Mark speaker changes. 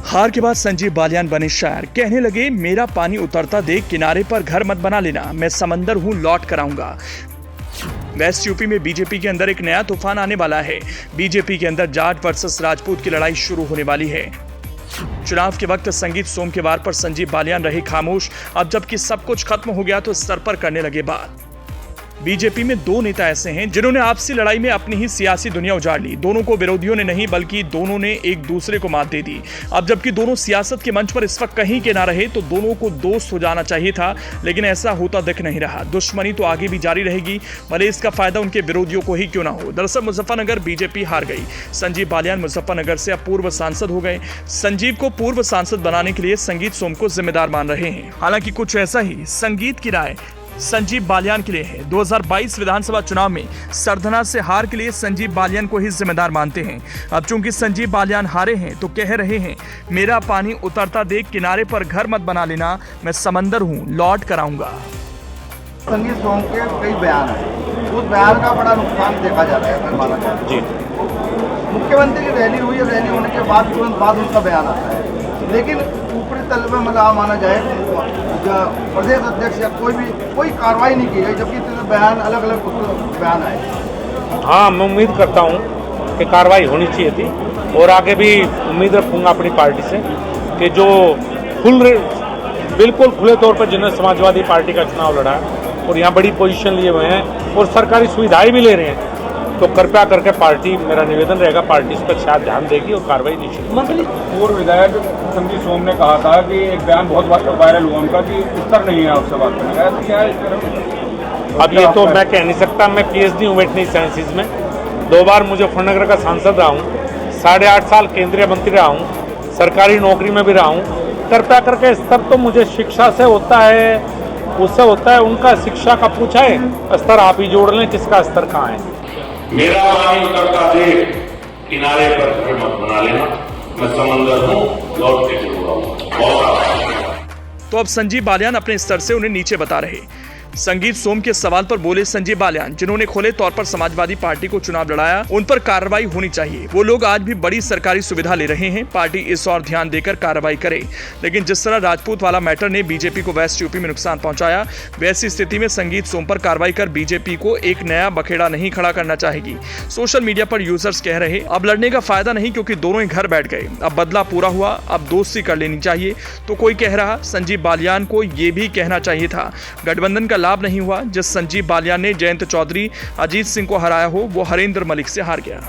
Speaker 1: हार के बाद संजीव बालियान बने शायर, कहने लगे मेरा पानी उतरता देख किनारे पर घर मत बना लेना, मैं समंदर हूं लौट कर आऊंगा। वेस्ट यूपी में बीजेपी के अंदर एक नया तूफान आने वाला है। बीजेपी के अंदर जाट वर्सेस राजपूत की लड़ाई शुरू होने वाली है। चुनाव के वक्त संगीत सोम के वार पर संजीव बालियान रहे खामोश। अब जबकि सब कुछ खत्म हो गया तो स्तर पर करने लगे बात। बीजेपी में दो नेता ऐसे हैं जिन्होंने आपसी लड़ाई में अपनी ही सियासी दुनिया उजाड़ ली। दोनों को विरोधियों ने नहीं बल्कि दोनों ने एक दूसरे को मात दे दी। अब जबकि दोनों सियासत के मंच पर इस वक्त कहीं के ना रहे तो दोनों को दोस्त हो जाना चाहिए था, लेकिन ऐसा होता दिख नहीं रहा। दुश्मनी तो आगे भी जारी रहेगी, भले इसका फायदा उनके विरोधियों को ही क्यों ना हो। दरअसल मुजफ्फरनगर बीजेपी हार गई। संजीव बालियान मुजफ्फरनगर से अब पूर्व सांसद हो गए। संजीव को पूर्व सांसद बनाने के लिए संगीत सोम को जिम्मेदार मान रहे हैं। हालांकि कुछ ऐसा ही संगीत की राय संजीव बालियान के लिए है। 2022 विधानसभा चुनाव में सरधना से हार के लिए संजीव बालियान को ही जिम्मेदार मानते हैं। अब चूंकि संजीव बालियान हारे हैं तो कह रहे हैं मेरा पानी उतरता देख किनारे पर घर मत बना लेना, मैं समंदर हूं लौट कर आऊंगा।
Speaker 2: संगीत सोम के कई बयान है, उस बयान का बड़ा नुकसान देखा जा रहा है। अगर माना जाए जी, मुख्यमंत्री की रैली हुई है, रैली होने के बाद तुरंत बाद उनका बयान आता है, लेकिन ऊपरी तल में मतलब माना जाए प्रदेश अध्यक्ष या कोई कार्रवाई नहीं की गई, जबकि बयान अलग अलग बयान आए।
Speaker 3: हाँ, मैं उम्मीद करता हूँ कि कार्रवाई होनी चाहिए थी और आगे भी उम्मीद रखूँगा अपनी पार्टी से कि जो बिल्कुल खुले तौर पर जिन्होंने समाजवादी पार्टी का चुनाव लड़ा है और यहाँ बड़ी पोजीशन लिए हुए हैं और सरकारी सुविधाएं भी ले रहे हैं, तो कृपया करके पार्टी, मेरा निवेदन रहेगा पार्टी इस पर शायद ध्यान देगी और कार्रवाई निश्चित।
Speaker 4: मंत्री पूर्व विधायक संजीव सोम ने कहा था कि एक बयान बहुत वायरल हुआ उनका कि उत्तर नहीं है आपसे बात करने का, तो क्या है?
Speaker 3: अब ये तो मैं कह नहीं सकता। मैं PhD हूँ वेटनरी साइंसेज में, 2 बार मुजफ्फरनगर का सांसद रहा हूँ, 8.5 साल केंद्रीय मंत्री रहा हूँ, सरकारी नौकरी में भी रहा हूँ। कृपया करके स्तर तो मुझे शिक्षा से होता है, उससे होता है, उनका शिक्षा का पूछा है, स्तर आप ही जोड़ लें किसका स्तर कहाँ है।
Speaker 5: मेरा पानी उतरता देख किनारे पर घर मत बना लेना, मैं समंदर हूं लौट के जरूर आऊंगा।
Speaker 1: तो अब संजीव बालियान अपने स्तर से उन्हें नीचे बता रहे। संगीत सोम के सवाल पर बोले संजीव बालियान, जिन्होंने खुले तौर पर समाजवादी पार्टी को चुनाव लड़ाया, उन पर कार्रवाई होनी चाहिए। वो लोग आज भी बड़ी सरकारी सुविधा ले रहे हैं, पार्टी इस और ध्यान देकर कार्रवाई करे। लेकिन जिस तरह राजपूत वाला मैटर ने बीजेपी को वेस्ट यूपी में नुकसान पहुंचाया, वैसी स्थिति में संगीत सोम पर कार्रवाई कर बीजेपी को एक नया बखेड़ा नहीं खड़ा करना चाहेगी। सोशल मीडिया पर यूजर्स कह रहे अब लड़ने का फायदा नहीं, क्योंकि दोनों ही घर बैठ गए, अब बदला पूरा हुआ, अब दोस्ती कर लेनी चाहिए। तो कोई कह रहा संजीव बालियान को ये भी कहना चाहिए था गठबंधन का लाभ नहीं हुआ। जिस संजीव बालियान ने जयंत चौधरी, अजीत सिंह को हराया हो, वो हरेंद्र मलिक से हार गया।